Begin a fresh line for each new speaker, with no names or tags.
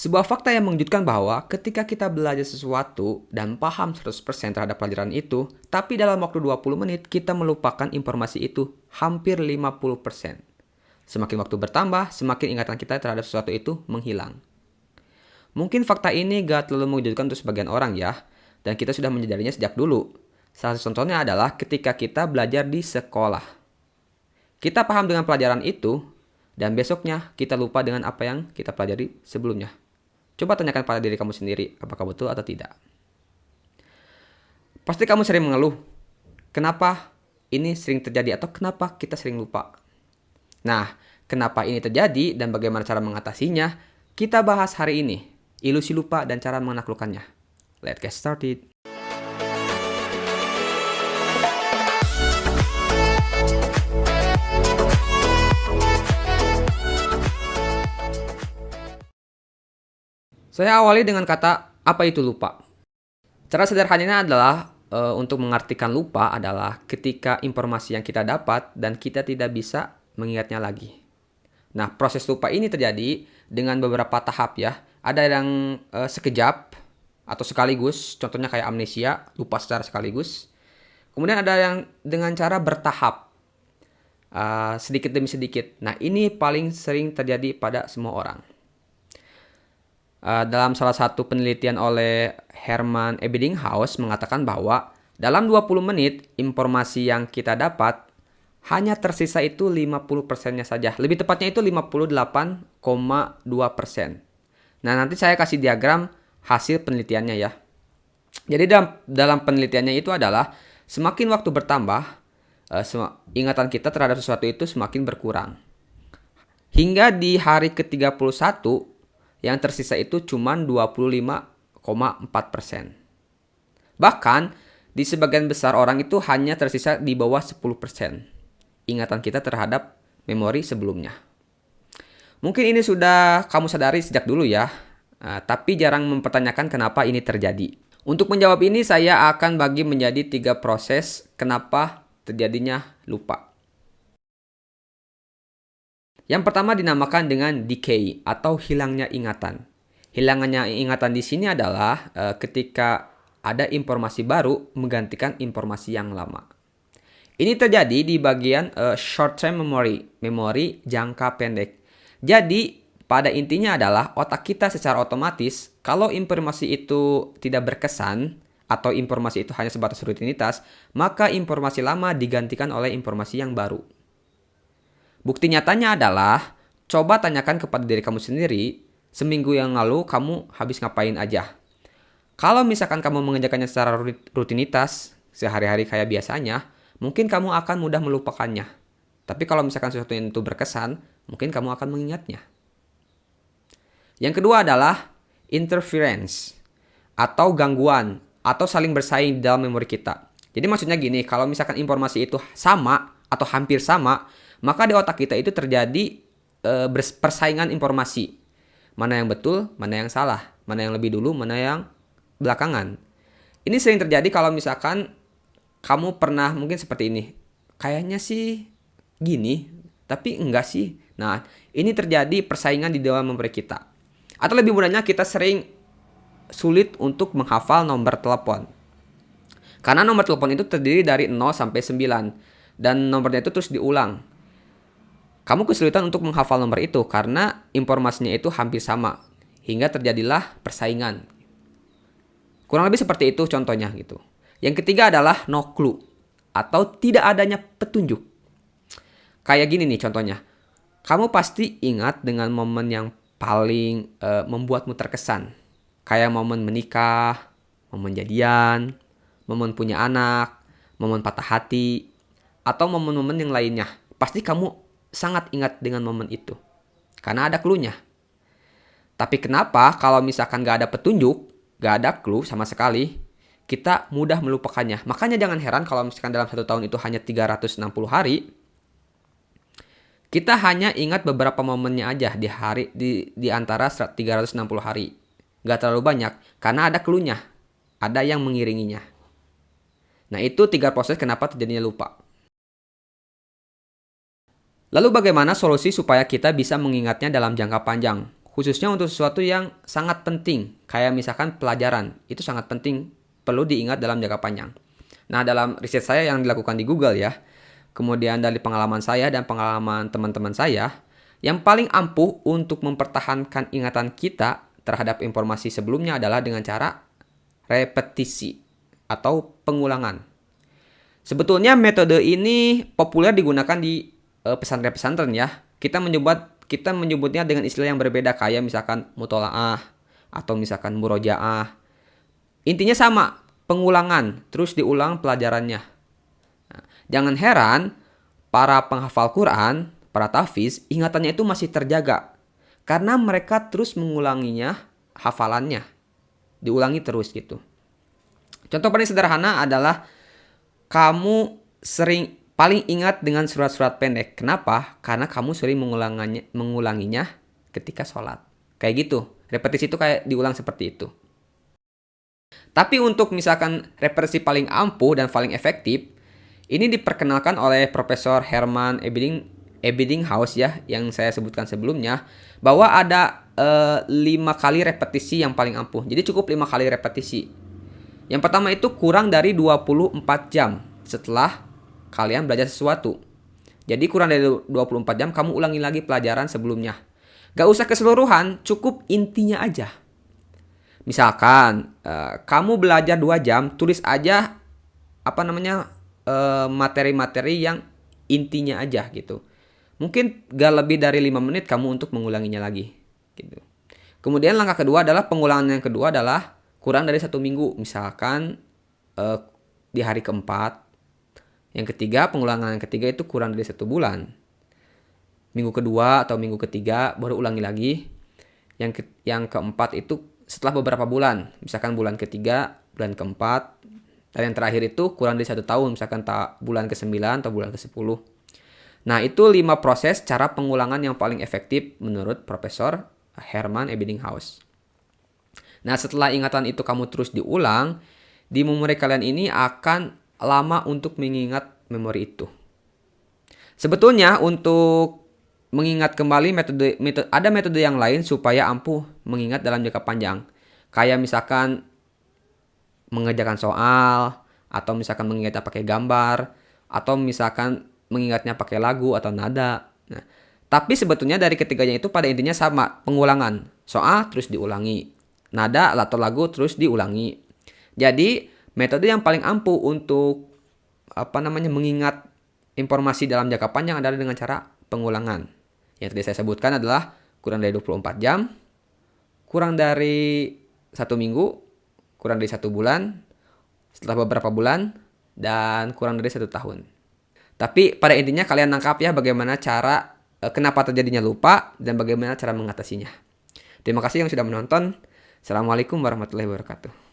Sebuah fakta yang mengejutkan bahwa ketika kita belajar sesuatu dan paham 100% terhadap pelajaran itu, tapi dalam waktu 20 menit kita melupakan informasi itu hampir 50%. Semakin waktu bertambah, semakin ingatan kita terhadap sesuatu itu menghilang. Mungkin fakta ini gak terlalu mengejutkan untuk sebagian orang ya, dan kita sudah menyadarinya sejak dulu. Salah satu contohnya adalah ketika kita belajar di sekolah. Kita paham dengan pelajaran itu, dan besoknya kita lupa dengan apa yang kita pelajari sebelumnya. Coba tanyakan pada diri kamu sendiri, apakah betul atau tidak. Pasti kamu sering mengeluh, kenapa ini sering terjadi atau kenapa kita sering lupa. Nah, kenapa ini terjadi dan bagaimana cara mengatasinya, kita bahas hari ini. Ilusi lupa dan cara menaklukkannya. Let's get started. Saya awali dengan kata, apa itu lupa? Cara sederhananya adalah, untuk mengartikan lupa adalah ketika informasi yang kita dapat dan kita tidak bisa mengingatnya lagi. Nah, proses lupa ini terjadi dengan beberapa tahap ya. Ada yang sekejap atau sekaligus, contohnya kayak amnesia, lupa secara sekaligus. Kemudian ada yang dengan cara bertahap, sedikit demi sedikit. Nah, ini paling sering terjadi pada semua orang. Dalam salah satu penelitian oleh Herman Ebbinghaus mengatakan bahwa dalam 20 menit informasi yang kita dapat hanya tersisa itu 50%-nya saja. Lebih tepatnya itu 58,2%. Nah, nanti saya kasih diagram hasil penelitiannya ya. Jadi dalam penelitiannya itu adalah semakin waktu bertambah, ingatan kita terhadap sesuatu itu semakin berkurang. Hingga di hari ke-31 yang tersisa itu cuma 25,4%. Bahkan di sebagian besar orang itu hanya tersisa di bawah 10% ingatan kita terhadap memori sebelumnya. Mungkin ini sudah kamu sadari sejak dulu ya, tapi jarang mempertanyakan kenapa ini terjadi. Untuk menjawab ini saya akan bagi menjadi 3 proses kenapa terjadinya lupa. Yang pertama dinamakan dengan decay atau hilangnya ingatan. Hilangnya ingatan di sini adalah ketika ada informasi baru menggantikan informasi yang lama. Ini terjadi di bagian short term memory, memori jangka pendek. Jadi pada intinya adalah otak kita secara otomatis kalau informasi itu tidak berkesan atau informasi itu hanya sebatas rutinitas, maka informasi lama digantikan oleh informasi yang baru. Bukti nyatanya adalah, coba tanyakan kepada diri kamu sendiri, seminggu yang lalu kamu habis ngapain aja. Kalau misalkan kamu mengerjakannya secara rutinitas, sehari-hari kayak biasanya, mungkin kamu akan mudah melupakannya. Tapi kalau misalkan sesuatu yang itu berkesan, mungkin kamu akan mengingatnya. Yang kedua adalah interference, atau gangguan, atau saling bersaing dalam memori kita. Jadi maksudnya gini, kalau misalkan informasi itu sama, atau hampir sama, maka di otak kita itu terjadi persaingan informasi. Mana yang betul, mana yang salah. Mana yang lebih dulu, mana yang belakangan. Ini sering terjadi kalau misalkan kamu pernah mungkin seperti ini. Kayaknya sih gini, tapi enggak sih. Nah, ini terjadi persaingan di dalam memori kita. Atau lebih mudahnya kita sering sulit untuk menghafal nomor telepon. Karena nomor telepon itu terdiri dari 0 sampai 9. Dan nomornya itu terus diulang. Kamu kesulitan untuk menghafal nomor itu karena informasinya itu hampir sama. Hingga terjadilah persaingan. Kurang lebih seperti itu contohnya gitu. Yang ketiga adalah no clue. Atau tidak adanya petunjuk. Kayak gini nih contohnya. Kamu pasti ingat dengan momen yang paling membuatmu terkesan. Kayak momen menikah, momen jadian, momen punya anak, momen patah hati, atau momen-momen yang lainnya. Pasti kamu sangat ingat dengan momen itu. Karena ada clue-nya. Tapi kenapa kalau misalkan gak ada petunjuk, gak ada clue sama sekali, kita mudah melupakannya. Makanya jangan heran kalau misalkan dalam 1 tahun itu hanya 360 hari, kita hanya ingat beberapa momennya aja di antara 360 hari. Gak terlalu banyak, karena ada clue-nya. Ada yang mengiringinya. Nah, itu 3 proses kenapa terjadinya lupa. Lalu bagaimana solusi supaya kita bisa mengingatnya dalam jangka panjang, khususnya untuk sesuatu yang sangat penting, kayak misalkan pelajaran. Itu sangat penting, perlu diingat dalam jangka panjang. Nah, dalam riset saya yang dilakukan di Google ya, kemudian dari pengalaman saya dan pengalaman teman-teman saya, yang paling ampuh untuk mempertahankan ingatan kita terhadap informasi sebelumnya adalah dengan cara repetisi atau pengulangan. Sebetulnya metode ini populer digunakan di pesantren-pesantren ya. Kita menyebutnya dengan istilah yang berbeda kayak misalkan mutolaah atau misalkan murojaah. Intinya sama, pengulangan, terus diulang pelajarannya. Nah, jangan heran para penghafal Quran, para tahfiz, ingatannya itu masih terjaga karena mereka terus mengulanginya, hafalannya diulangi terus gitu. Contoh paling sederhana adalah kamu sering paling ingat dengan surat-surat pendek. Kenapa? Karena kamu sering mengulanginya ketika sholat. Kayak gitu. Repetisi itu kayak diulang seperti itu. Tapi untuk misalkan repetisi paling ampuh dan paling efektif, ini diperkenalkan oleh Profesor Herman Ebbinghaus ya, yang saya sebutkan sebelumnya, bahwa ada 5 kali repetisi yang paling ampuh. Jadi cukup 5 kali repetisi. Yang pertama itu kurang dari 24 jam setelah kalian belajar sesuatu. Jadi kurang dari 24 jam kamu ulangi lagi pelajaran sebelumnya. Gak usah keseluruhan, cukup intinya aja. Misalkan kamu belajar 2 jam, tulis aja materi-materi yang intinya aja gitu. Mungkin gak lebih dari 5 menit kamu untuk mengulanginya lagi gitu. Kemudian langkah kedua adalah pengulangan yang kedua adalah kurang dari 1 minggu. Misalkan di hari keempat. Yang ketiga, pengulangan yang ketiga itu kurang dari 1 bulan. Minggu kedua atau minggu ketiga baru ulangi lagi. Yang keempat itu setelah beberapa bulan. Misalkan bulan ketiga, bulan keempat. Dan yang terakhir itu kurang dari 1 tahun. Misalkan bulan ke-9 atau bulan ke-10. Nah, itu 5 proses cara pengulangan yang paling efektif menurut Profesor Herman Ebbinghaus. Nah, setelah ingatan itu kamu terus diulang, di memori kalian ini akan lama untuk mengingat memori itu. Sebetulnya untuk mengingat kembali ada metode yang lain supaya ampuh mengingat dalam jangka panjang. Kayak misalkan mengerjakan soal, atau misalkan mengingatnya pakai gambar, atau misalkan mengingatnya pakai lagu atau nada. Nah, tapi sebetulnya dari ketiganya itu pada intinya sama, pengulangan. Soal terus diulangi, nada atau lagu terus diulangi. Jadi metode yang paling ampuh untuk mengingat informasi dalam jangka panjang adalah dengan cara pengulangan. Yang tadi saya sebutkan adalah kurang dari 24 jam, kurang dari 1 minggu, kurang dari 1 bulan, setelah beberapa bulan, dan kurang dari 1 tahun. Tapi pada intinya kalian nangkap ya bagaimana cara kenapa terjadinya lupa dan bagaimana cara mengatasinya. Terima kasih yang sudah menonton. Assalamualaikum warahmatullahi wabarakatuh.